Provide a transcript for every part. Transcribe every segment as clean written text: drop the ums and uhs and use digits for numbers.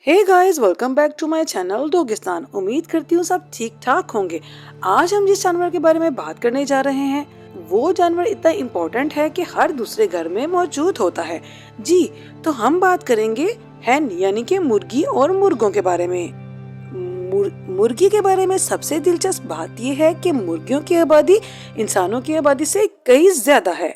Hey guys, welcome back to my channel दोगिस्तान। उम्मीद करती हूँ सब ठीक ठाक होंगे। आज हम जिस जानवर के बारे में बात करने जा रहे हैं वो जानवर इतना इम्पोर्टेंट है कि हर दूसरे घर में मौजूद होता है। जी, तो हम बात करेंगे हैन यानी कि मुर्गी और मुर्गों के बारे में। मुर्गी के बारे में सबसे दिलचस्प बात यह है कि मुर्गियों की आबादी इंसानों की आबादी से कई ज्यादा है।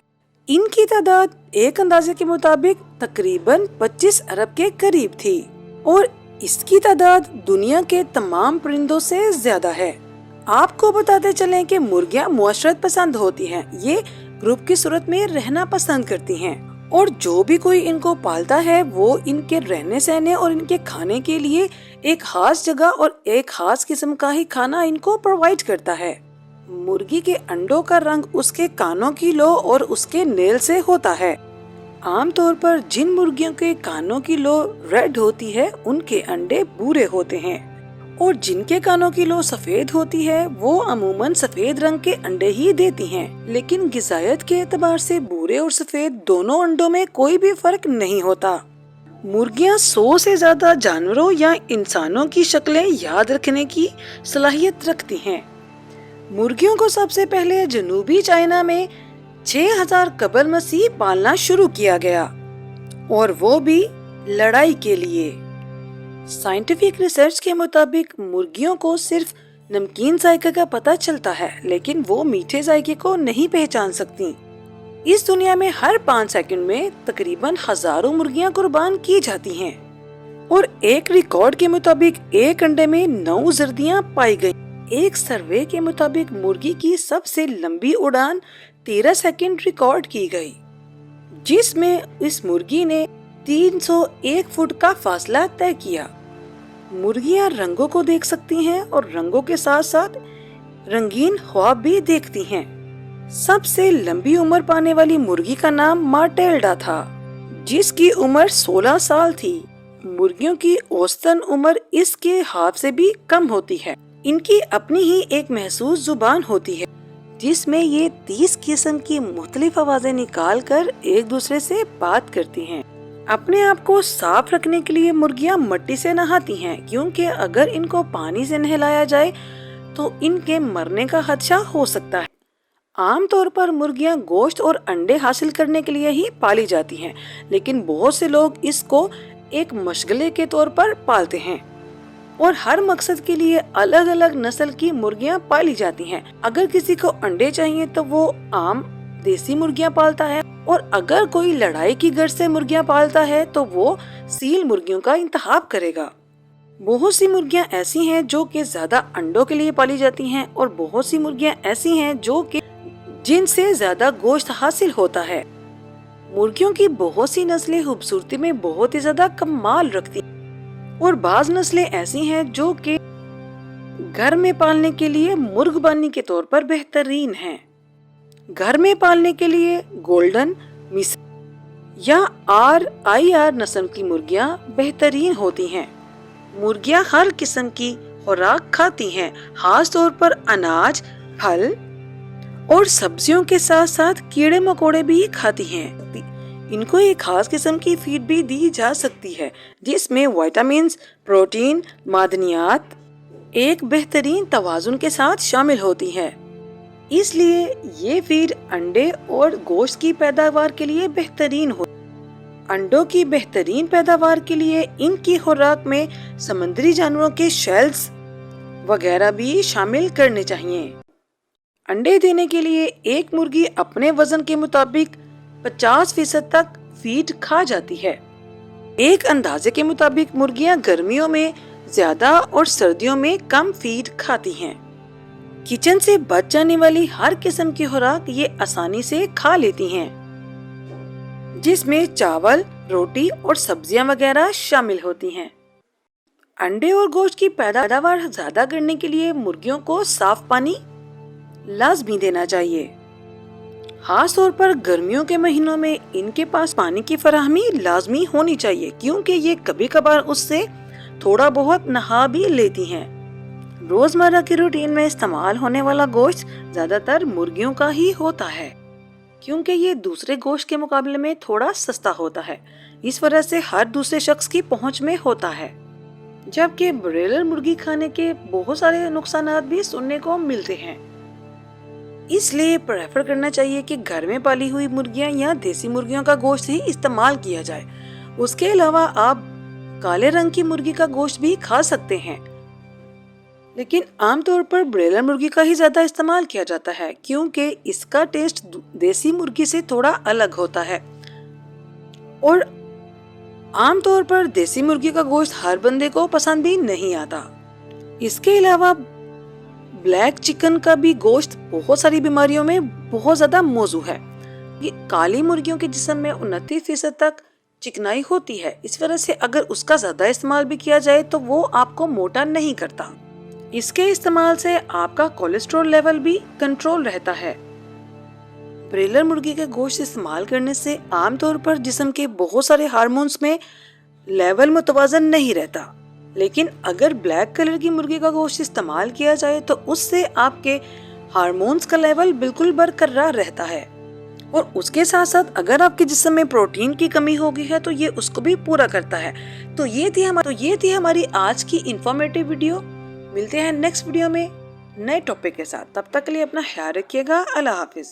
इनकी तादाद एक अंदाजे के मुताबिक तकरीबन 25 अरब के करीब थी और इसकी तादाद दुनिया के तमाम परिंदों से ज्यादा है। आपको बताते चलें कि मुर्गियां मुआशरत पसंद होती हैं। ये ग्रुप की सूरत में रहना पसंद करती हैं और जो भी कोई इनको पालता है वो इनके रहने सहने और इनके खाने के लिए एक खास जगह और एक खास किस्म का ही खाना इनको प्रोवाइड करता है। मुर्गी के अंडों का रंग उसके कानों की लो और उसके नेल से होता है। आमतौर पर जिन मुर्गियों के कानों की लो रेड होती है उनके अंडे भूरे होते हैं और जिनके कानों की लो सफेद होती है वो अमूमन सफेद रंग के अंडे ही देती हैं। लेकिन गिज़ायत के एतबार से भूरे और सफेद दोनों अंडों में कोई भी फर्क नहीं होता। मुर्गियां 100 से ज्यादा जानवरों या इंसानों की शक्लें याद रखने की सलाहियत रखती हैं। मुर्गियों को सबसे पहले जनूबी चाइना में 6000 कबल मसीह पालना शुरू किया गया और वो भी लड़ाई के लिए। साइंटिफिक रिसर्च के मुताबिक मुर्गियों को सिर्फ नमकीन जायके का पता चलता है लेकिन वो मीठे जायके को नहीं पहचान सकती। इस दुनिया में हर 5 सेकंड में तकरीबन हजारों मुर्गियां कुर्बान की जाती हैं और एक रिकॉर्ड के मुताबिक एक अंडे में 9 जर्दियां पाई गई। एक सर्वे के मुताबिक मुर्गी की सबसे लंबी उड़ान 13 सेकंड रिकॉर्ड की गई, जिसमें इस मुर्गी ने 301 फुट का फासला तय किया। मुर्गियां रंगों को देख सकती हैं और रंगों के साथ साथ रंगीन ख्वाब भी देखती हैं। सबसे लंबी उम्र पाने वाली मुर्गी का नाम मार्टेल्डा था, जिसकी उम्र 16 साल थी। मुर्गियों की औसतन उम्र इसके हाफ से भी कम होती है। इनकी अपनी ही एक महसूस जुबान होती है जिसमें ये 30 किस्म की मुख्तलिफ आवाजें निकाल कर एक दूसरे से बात करती हैं। अपने आप को साफ रखने के लिए मुर्गियां मट्टी से नहाती हैं क्योंकि अगर इनको पानी से नहलाया जाए तो इनके मरने का खदशा हो सकता है। आमतौर पर मुर्गियां गोश्त और अंडे हासिल करने के लिए ही पाली जाती हैं, लेकिन बहुत से लोग इसको एक मशगले के तौर पर पालते हैं और हर मकसद के लिए अलग अलग नस्ल की मुर्गियां पाली जाती हैं। अगर किसी को अंडे चाहिए तो वो आम देसी मुर्गियां पालता है और अगर कोई लड़ाई की गर्ज से मुर्गियां पालता है तो वो सील मुर्गियों का इंतखाब करेगा। बहुत सी मुर्गियां ऐसी हैं जो कि ज्यादा अंडों के लिए पाली जाती हैं और बहुत सी मुर्गियां ऐसी हैं जो कि जिनसे ज्यादा गोश्त हासिल होता है। मुर्गियों की बहुत सी नस्लें खूबसूरती में बहुत ही ज्यादा कमाल रखती हैं और बाज नस्लें ऐसी हैं जो कि घर में पालने के लिए मुर्गबानी के तौर पर बेहतरीन हैं। घर में पालने के लिए गोल्डन, मिस या RIR नस्ल की मुर्गियां बेहतरीन होती हैं। मुर्गियां हर किस्म की खुराक खाती हैं, खास तौर पर अनाज, फल और सब्जियों के साथ साथ कीड़े मकोड़े भी खाती हैं। इनको एक खास किस्म की फीड भी दी जा सकती है जिसमें विटामिन्स, प्रोटीन, मादनियात एक बेहतरीन तवाजुन के साथ शामिल होती है। इसलिए ये फीड अंडे और गोश्त की पैदावार के लिए बेहतरीन हो। अंडों की बेहतरीन पैदावार के लिए इनकी खुराक में समुद्री जानवरों के शेल्स वगैरह भी शामिल करने चाहिए। अंडे देने के लिए एक मुर्गी अपने वजन के मुताबिक 50% तक फीड खा जाती है। एक अंदाजे के मुताबिक मुर्गियां गर्मियों में ज्यादा और सर्दियों में कम फीड खाती हैं। किचन से बच जाने वाली हर किस्म की खुराक ये आसानी से खा लेती हैं, जिसमें चावल, रोटी और सब्जियां वगैरह शामिल होती हैं। अंडे और गोश्त की पैदावार ज्यादा करने के लिए मुर्गियों को साफ पानी लाजमी देना चाहिए। खास तौर पर गर्मियों के महीनों में इनके पास पानी की फराहमी लाजमी होनी चाहिए क्योंकि ये कभी कभार उससे थोड़ा बहुत नहा भी लेती हैं। रोजमर्रा की रूटीन में इस्तेमाल होने वाला गोश्त ज्यादातर मुर्गियों का ही होता है क्योंकि ये दूसरे गोश्त के मुकाबले में थोड़ा सस्ता होता है। इस वजह से हर दूसरे शख्स की पहुंच में होता है। जबकि ब्रॉयलर मुर्गी खाने के बहुत सारे नुकसानात भी सुनने को मिलते हैं। इसलिए प्रेफर करना चाहिए कि घर में पाली हुई मुर्गियां या देसी मुर्गियों का गोश्त ही इस्तेमाल किया जाए। उसके अलावा आप काले रंग की मुर्गी का गोश्त भी खा सकते हैं, लेकिन आमतौर पर ब्रॉयलर मुर्गी का ही ज्यादा इस्तेमाल किया जाता है क्योंकि इसका टेस्ट देसी मुर्गी से थोड़ा अलग होता है। और आमतौर पर देसी मुर्गी का गोश्त हर बंदे को पसंद भी नहीं आता। इसके अलावा ब्लैक चिकन का भी गोश्त बहुत सारी बीमारियों में बहुत ज्यादा मौजू है। ये काली मुर्गियों के जिस्म में 29% तक चिकनाई होती है। इस वजह से अगर उसका ज्यादा इस्तेमाल भी किया जाए तो वो आपको मोटा नहीं करता। इसके इस्तेमाल से आपका कोलेस्ट्रॉल लेवल भी कंट्रोल रहता है। ब्रॉयलर मुर्गी का गोश्त इस्तेमाल करने से आमतौर पर जिस्म के बहुत सारे हार्मोन्स में लेवल मुतवाजन नहीं रहता, लेकिन अगर ब्लैक कलर की मुर्गी का गोश्त इस्तेमाल किया जाए तो उससे आपके हार्मोन्स का लेवल बिल्कुल बरकरार रहता है। और उसके साथ साथ अगर आपके जिस्म में प्रोटीन की कमी हो गई है तो ये उसको भी पूरा करता है। तो ये थी हमारी आज की इंफॉर्मेटिव वीडियो। मिलते हैं नेक्स्ट वीडियो में नए टॉपिक के साथ। तब तक के लिए अपना ख्याल रखिएगा। अल्लाह हाफिज।